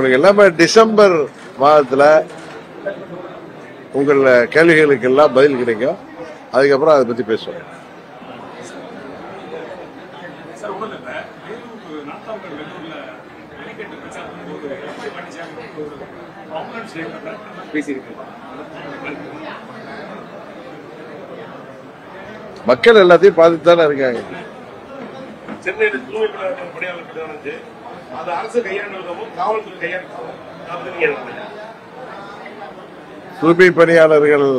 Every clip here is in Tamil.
உங்களுக்கு எல்லாமே டிசம்பர் மாதத்துல உங்கள் கேள்விகளுக்கு எல்லாம் பதில் கிடைக்கும். அதுக்கப்புறம் அதை பத்தி பேசுவோம். மக்கள் எல்லாத்தையும் பார்த்துட்டு தானே இருக்காங்க. சென்னையில் தூய்மை பணியாளர் அது அரசு கையாண்டதும் காவல்துறை கையாண்டு தூய்மை பணியாளர்கள்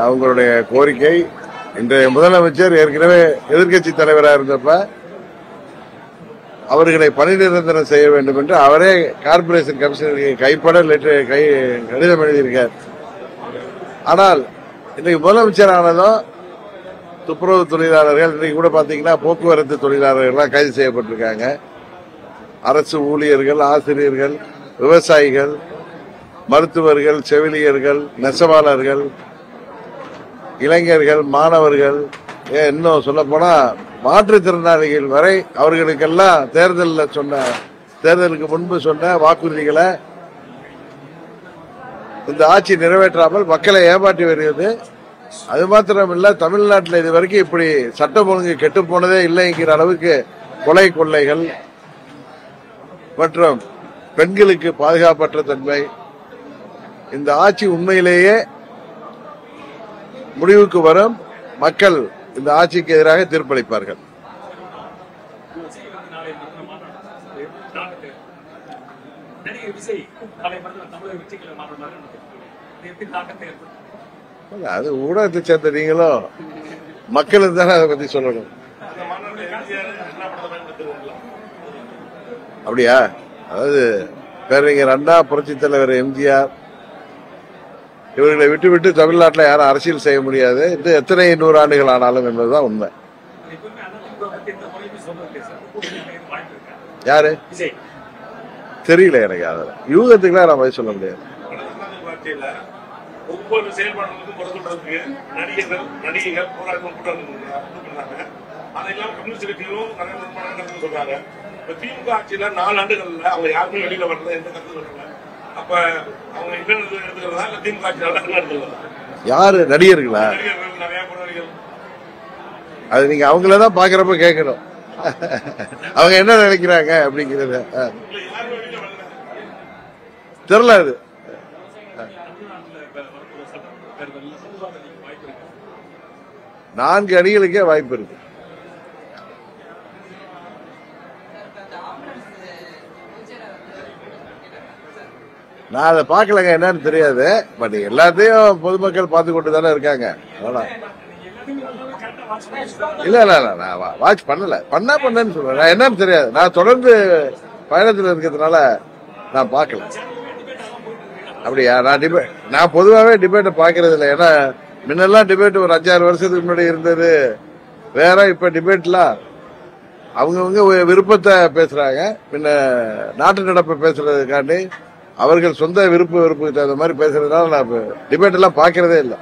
அவங்களுடைய கோரிக்கை இன்றைய முதலமைச்சர் ஏற்கனவே எதிர்க்கட்சி தலைவராக இருந்தப்ப அவர்களை பணி நிரந்தரம் செய்ய வேண்டும் என்று அவரே கார்பரேஷன் கமிஷனருக்கு கைப்பட கடிதம் எழுதியிருக்கார். ஆனால் இன்னைக்கு முதலமைச்சர் ஆனதும் துப்புரவு தொழிலாளர்கள் இன்னைக்கு கூட பாத்தீங்கன்னா போக்குவரத்து தொழிலாளர்கள் கைது செய்யப்பட்டிருக்காங்க. அரசு ஊழியர்கள், ஆசிரியர்கள், விவசாயிகள், மருத்துவர்கள், செவிலியர்கள், நெசவாளர்கள், இளைஞர்கள், மாணவர்கள், இன்னும் சொல்ல போனா மாற்றுத்திறனாளிகள் வரை அவர்களுக்கெல்லாம் தேர்தலுக்கு முன்பு சொன்ன வாக்குறுதிகளை இந்த ஆட்சி நிறைவேற்றாமல் மக்களை ஏமாற்றி வருகிறது. அது மாத்திரமில்ல, தமிழ்நாட்டில் இதுவரைக்கும் இப்படி சட்டம் ஒழுங்கு கெட்டு போனதே இல்லைங்கிற அளவுக்கு கொலை கொள்ளைகள் மற்றும் பெண்களுக்கு பாதுகாப்பற்ற தன்மை. இந்த ஆட்சி உண்மையிலேயே முடிவுக்கு வரும். மக்கள் இந்த ஆட்சிக்கு எதிராக தீர்ப்பளிப்பார்கள். அது ஊடகத்தை சேர்ந்த நீங்களும் மக்களும் தானே அதை பத்தி சொல்லணும். அப்படியா? அதாவது பேரறிஞர் அண்ணா, புரட்சி தலைவர் எம்ஜிஆர் இவர்களை விட்டு தமிழ்நாட்டில் யாரும் அரசியல் செய்ய முடியாது. இது எத்தனை 100 ஆண்டுகள் ஆனாலும் என்பதுதான் உண்மை. யாரு தெரியல எனக்கு. அதில் யூகத்துக்குலாம் நான் பதில் சொல்ல முடியாது. ஒவ்வொரு செயல்பாடுகளுக்கும் குறை சொல்றதுக்கு நடிகைகள் போராட்டம் கூட்டாங்க. அதெல்லாம் கம்யூனிஸ்ட் கட்சிகளும் நடந்து சொல்றாங்க. இப்ப திமுக ஆட்சியில 4 ஆண்டுகள்ல அவங்க யாருமே வெளியில வரல, எந்த கருத்து சொல்றாங்க. அப்ப அவங்க என்ன எடுத்துக்கிறதா இல்ல திமுக ஆட்சி நல்லா எடுத்துக்கிறதா? யாரு நடிகர்களா? நிறைய போராளிகள். அது நீங்க அவங்களதான் பாக்குறப்ப கேட்கணும். அவங்க என்ன நினைக்கிறாங்க அப்படிங்கறது தெரியல. அது 4 அணிகளுக்கே வாய்ப்பு இருக்கு. நான் அதை பார்க்கலங்க, என்னன்னு தெரியாது. பட் எல்லாத்தையும் பொதுமக்கள் பார்த்து கொண்டு தானே இருக்காங்க. இல்ல நான் வாட்ச் பண்ணேன்னு சொல்றேன். நான் என்னன்னு தெரியாது. நான் தொடர்ந்து பயணத்தில் இருக்கிறதுனால நான் பார்க்கல. அப்படியா? நான் பொதுவாகவே டிபேட்டை பார்க்கறது இல்லை. ஏன்னா முன்னெல்லாம் டிபேட் ஒரு 5-6 வருஷத்துக்கு முன்னாடி இருந்தது வேற. இப்ப டிபேட்லாம் அவங்கவுங்க விருப்பத்தை பேசுறாங்க. முன்ன நாட்டு நடப்பை பேசுறதுக்காண்டி அவர்கள் சொந்த விருப்புக்கு தகுந்த மாதிரி பேசுறதுனால நான் டிபேட் எல்லாம் பார்க்கறதே இல்லை.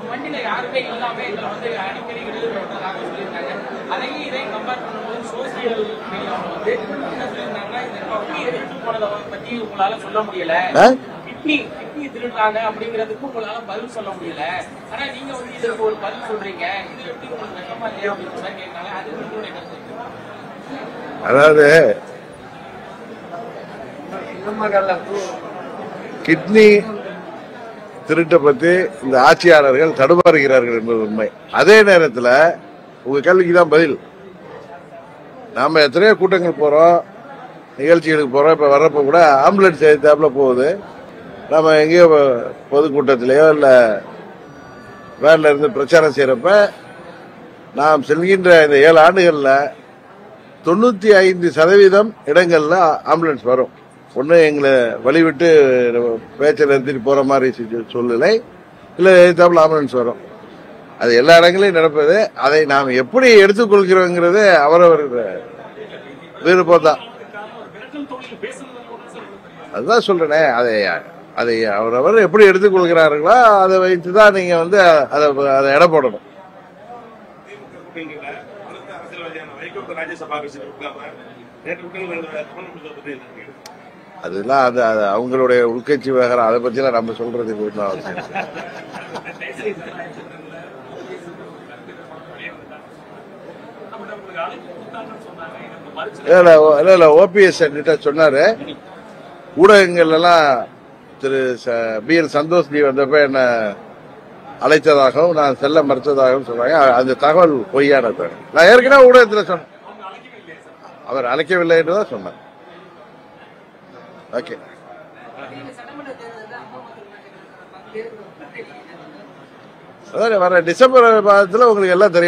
வண்டியில யாருமே இல்லாம இதுல வந்து அடிக்கடி விழுதுறதாக சொல்லியிருந்தாங்க. அதையும் இதையும் கம்பேர் பண்ணும்போது சோசியல் மீடியாவில் வந்து என்ன சொல்லியிருந்தாங்கன்னா, இந்த கிட்னி எடுத்து போனதை பத்தி உங்களால சொல்ல முடியல. கிட்னி திருடுறாங்க அப்படிங்கிறதுக்கு உங்களால பதில் சொல்ல முடியல. ஆனா நீங்க வந்து இதற்கு ஒரு பதில் சொல்றீங்க. இது எப்படி உங்களுக்கு வெக்கமா இல்லையா அப்படின்னு கேட்கறாங்க. அது உங்களுடைய கருத்து. அதாவது கிட்னி திருட்டை பத்தி இந்த ஆட்சியாளர்கள் தடுமாறுகிறார்கள் என்பது உண்மை. அதே நேரத்தில் உங்க கேள்விக்குதான் பதில். நாம எத்தனையோ கூட்டங்கள் போறோம், நிகழ்ச்சிகளுக்கு போறோம். இப்ப வர்றப்ப கூட ஆம்புலன்ஸ் எடுத்தாப்புல போகுது. நம்ம எங்கேயோ பொதுக்கூட்டத்திலேயோ இல்ல வேன்ல இருந்து பிரச்சாரம் செய்யறப்ப நாம் செல்கின்ற இந்த 7 ஆண்டுகள்ல 95% இடங்கள்ல ஆம்புலன்ஸ் வரும். ஒண்ணு எங்களை வழிவிட்டு பேச்சை நிறுத்திட்டு போற மாதிரி சூழ்நிலை, இல்ல எதிர்த்தாப்புல ஆம்புலன்ஸ் வரும். அது எல்லா இடங்களையும் நடப்பது. அதை நாம் எப்படி எடுத்துக்கொள்கிறோங்கிறது அவரவர் விருப்பம் தான். அதுதான் சொல்றேனே, அதை அவரவர் எப்படி எடுத்துக்கொள்கிறார்களோ அதை வைத்துதான் நீங்க வந்து அதை எடை போடணும். அதெல்லாம் அது அவங்களுடைய உள்கட்சி விவகாரம், அதை பத்தி எல்லாம் நம்ம சொல்றதுக்கு ஒன்றும் அவசியம் இல்ல. ஓபிஎஸ் என்கிட்ட சொன்னாரு, ஊடகங்கள் எல்லாம் திரு BL சந்தோஷ்ஜி வந்தப்ப என்ன அழைத்ததாகவும் நான் செல்ல மறுத்ததாகவும் சொல்றாங்க. அந்த தகவல் பொய்யானது. நான் ஏற்கனவே ஊடகத்தில் சொன்னேன், அவர் அழைக்கவில்லை என்றுதான் சொன்னார். ஓகே, அதான் வர டிசம்பர் மாதத்துல உங்களுக்கு எல்லாம் தெரியும்.